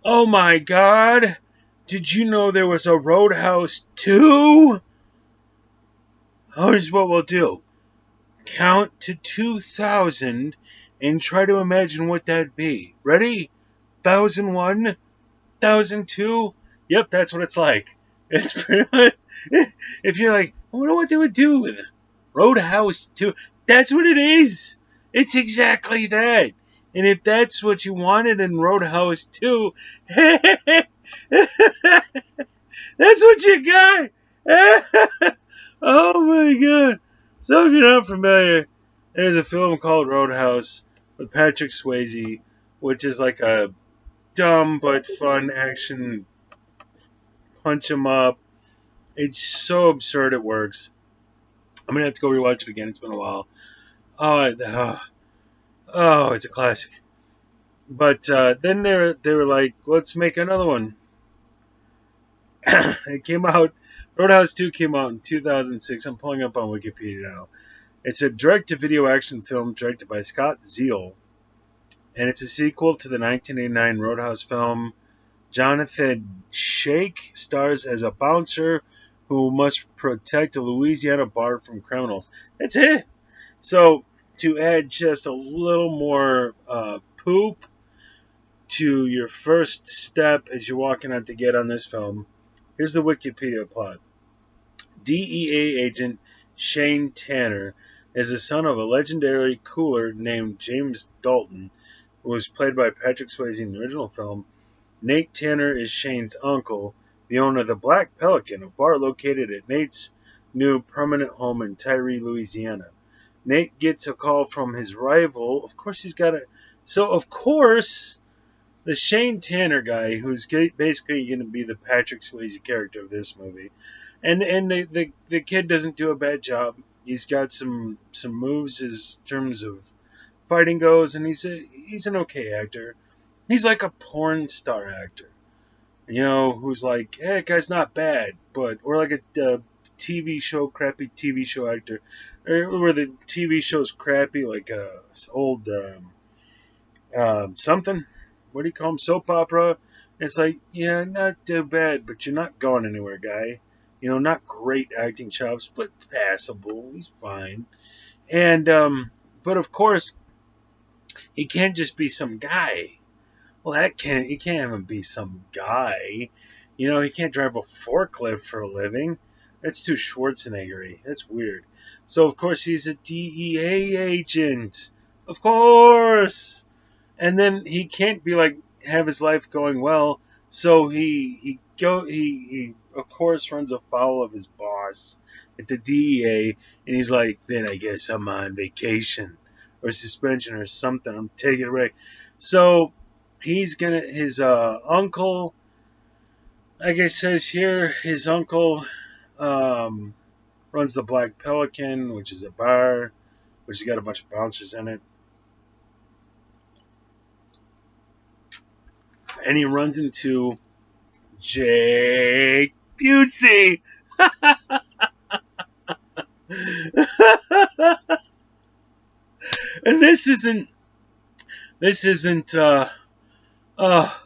Oh my god! Did you know there was a Roadhouse 2? Here's what we'll do. Count to 2,000 and try to imagine what that'd be. Ready? 1,001? 1,002? Yep, that's what it's like. It's pretty much, if you're like, I wonder what they would do with Roadhouse 2. That's what it is. It's exactly that. And if that's what you wanted in Roadhouse 2, that's what you got. Oh my god. So if you're not familiar, there's a film called Roadhouse with Patrick Swayze, which is like a dumb but fun action punch 'em up. It's so absurd it works. I'm gonna have to go rewatch it again. It's been a while. Oh, it's a classic. But then they were like, let's make another one. It came out. Roadhouse 2 came out in 2006. I'm pulling up on Wikipedia now. It's a direct-to-video action film directed by Scott Zeal, and it's a sequel to the 1989 Roadhouse film. Jonathan Shake stars as a bouncer who must protect a Louisiana bar from criminals. That's it. So, to add just a little more poop to your first step as you're walking out to get on this film, here's the Wikipedia plot. DEA agent Shane Tanner is the son of a legendary cooler named James Dalton, who was played by Patrick Swayze in the original film. Nate Tanner is Shane's uncle, the owner of the Black Pelican, a bar located at Nate's new permanent home in Tyree, Louisiana. Nate gets a call from his rival. Of course, he's got a. So, of course, the Shane Tanner guy, who's basically going to be the Patrick Swayze character of this movie, and the kid doesn't do a bad job. He's got some moves as terms of fighting goes, and he's an okay actor. He's like a porn star actor, who's like, hey, that guy's not bad, but or like a TV show, crappy TV show actor, or where the TV show's crappy, like old something. What do you call them? Soap opera. It's like, yeah, not too bad, but you're not going anywhere, guy. Not great acting chops, but passable. He's fine. And but of course, he can't just be some guy. Well, he can't even be some guy. He can't drive a forklift for a living. That's too Schwarzenegger-y. That's weird. So of course he's a DEA agent. Of course. And then he can't be like have his life going well. So he of course runs afoul of his boss at the DEA, and he's like, then I guess I'm on vacation or suspension or something. I'm taking a break. So his uncle, like I says here, his uncle um, runs the Black Pelican, which is a bar, which has got a bunch of bouncers in it, and he runs into Jake Busey. And this isn't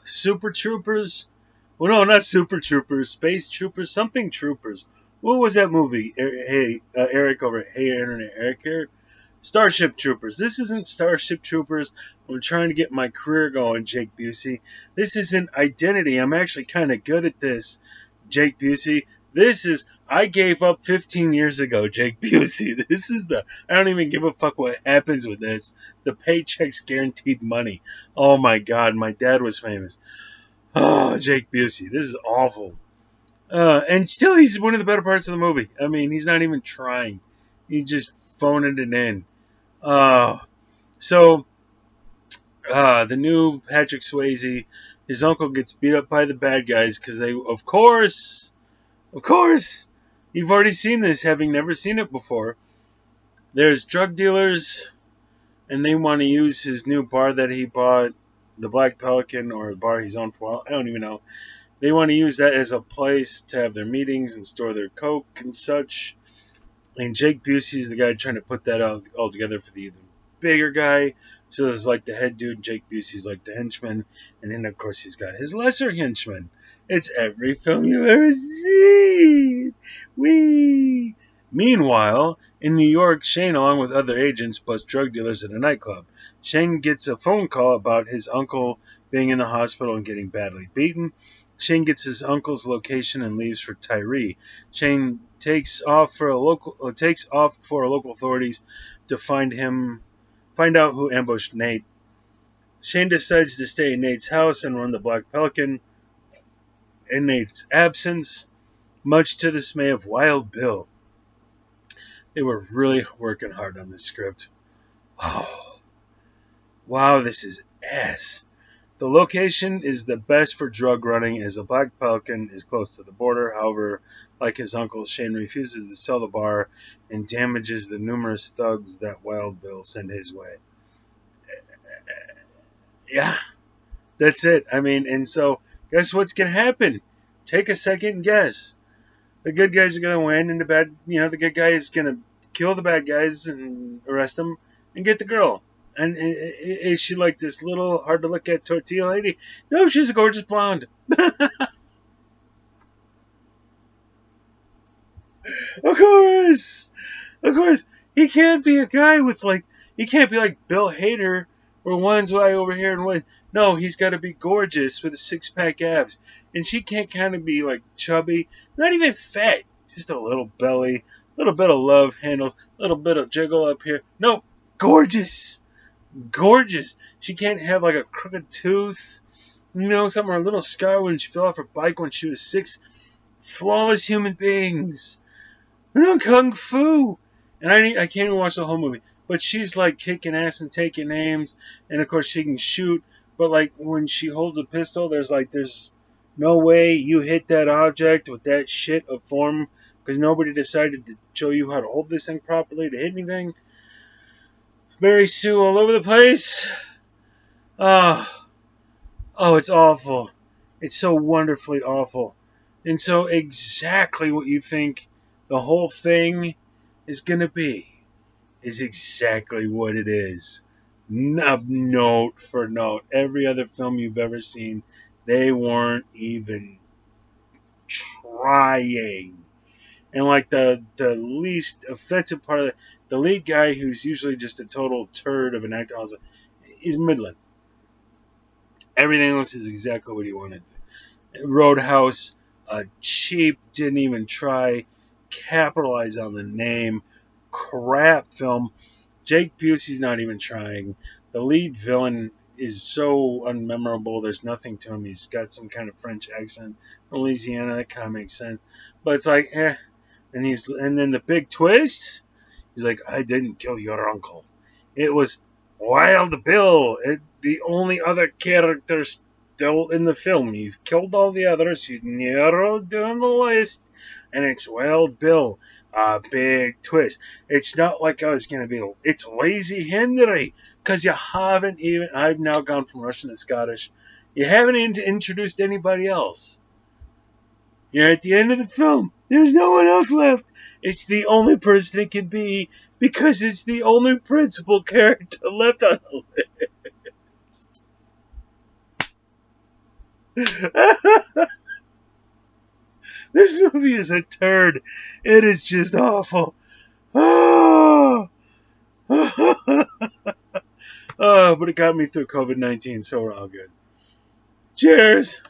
Super Troopers. Well, no, not Super Troopers, Space Troopers, something Troopers. What was that movie? Hey, Eric over at Hey Internet Eric here. Starship Troopers. This isn't Starship Troopers. I'm trying to get my career going, Jake Busey. This isn't Identity. I'm actually kind of good at this, Jake Busey. This is I gave up 15 years ago, Jake Busey. This is I don't even give a fuck what happens with this. The paycheck's guaranteed money. Oh my god, my dad was famous. Oh, Jake Busey. This is awful. And still, he's one of the better parts of the movie. I mean, he's not even trying. He's just phoning it in. Uh, so, the new Patrick Swayze, his uncle gets beat up by the bad guys because of course, you've already seen this, having never seen it before. There's drug dealers, and they want to use his new bar that he bought, the Black Pelican, or the bar he's on for a while. I don't even know. They want to use that as a place to have their meetings and store their coke and such. And Jake Busey's the guy trying to put that all together for the bigger guy. So there's like the head dude, Jake Busey's like the henchman, and then of course he's got his lesser henchman. It's every film you've ever seen. Whee! Meanwhile, in New York, Shane, along with other agents, busts drug dealers at a nightclub. Shane gets a phone call about his uncle being in the hospital and getting badly beaten. Shane gets his uncle's location and leaves for Tyree. Shane takes off for local authorities to find out who ambushed Nate. Shane decides to stay in Nate's house and run the Black Pelican in Nate's absence, much to the dismay of Wild Bill. They were really working hard on this script. Oh, wow, this is ass. The location is the best for drug running as the Black Pelican is close to the border. However, like his uncle, Shane refuses to sell the bar and damages the numerous thugs that Wild Bill sent his way. Yeah, that's it. I mean, and so guess what's going to happen? Take a second guess. The good guys are going to win, and the good guy is going to kill the bad guys and arrest them and get the girl. And is she like this little hard to look at tortilla lady? No, she's a gorgeous blonde. Of course. Of course. He can't be a guy with he can't be like Bill Hader, where one's way over here and one. No, he's got to be gorgeous with a six-pack abs. And she can't kind of be like chubby, not even fat, just a little belly, a little bit of love handles, a little bit of jiggle up here. No, gorgeous. Gorgeous. She can't have like a crooked tooth, something, or a little scar when she fell off her bike when she was 6. Flawless human beings. Kung Fu. And I can't even watch the whole movie. But she's like kicking ass and taking names. And of course she can shoot. But like when she holds a pistol, there's no way you hit that object with that shit of form. Because nobody decided to show you how to hold this thing properly to hit anything. Mary Sue all over the place. Oh, it's awful. It's so wonderfully awful. And so exactly what you think the whole thing is going to be is exactly what it is. Note for note. Every other film you've ever seen, they weren't even trying. And like the least offensive part of it, the lead guy, who's usually just a total turd of an actor, is Midland. Everything else is exactly what he wanted. Roadhouse, cheap, didn't even try, capitalize on the name, crap film. Jake Busey's not even trying. The lead villain is so unmemorable. There's nothing to him. He's got some kind of French accent, Louisiana. That kind of makes sense. But it's like, eh. And then the big twist, he's like, I didn't kill your uncle. It was Wild Bill, the only other character still in the film. You've killed all the others. You narrowed down the list, and it's Wild Bill. Big twist. It's not like I was going to be. It's Lazy Henry, because you haven't even. I've now gone from Russian to Scottish. You haven't introduced anybody else. You're at the end of the film. There's no one else left. It's the only person it can be because it's the only principal character left on the list. This movie is a turd. It is just awful. Oh, but it got me through COVID-19, so we're all good. Cheers.